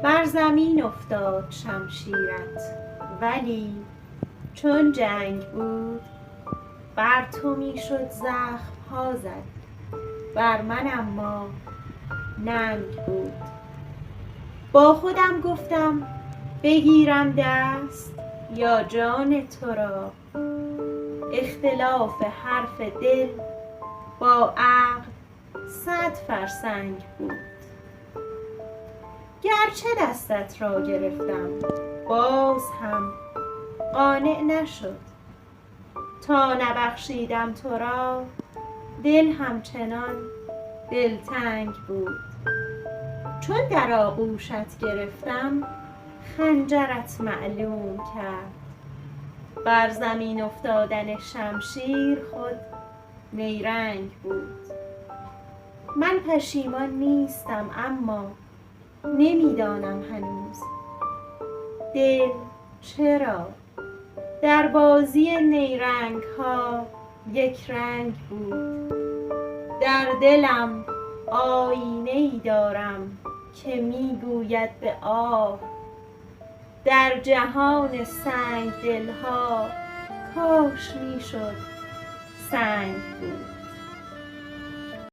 بر زمین افتاد شمشیرت، ولی چون جنگ بود بر تو میشد زخم ها زد، بر من اما ننگ بود. با خودم گفتم بگیرم دست یا جان تو را، اختلاف حرف دل با عقل 100 فرسنگ بود. گرچه دستت را گرفتم باز هم قانع نشد، تا نبخشیدم تو را دل همچنان دلتنگ بود. چون در آغوشت گرفتم خنجرت معلوم کرد، بر زمین افتادن شمشیر خود نیرنگ بود. من پشیمان نیستم اما نمیدانم هنوز دل چرا در بازی نیرنگ ها یک رنگ بود. در دلم آینه ای دارم که میگوید به آه، در جهان سنگ دلها کاش میشد سنگ بود.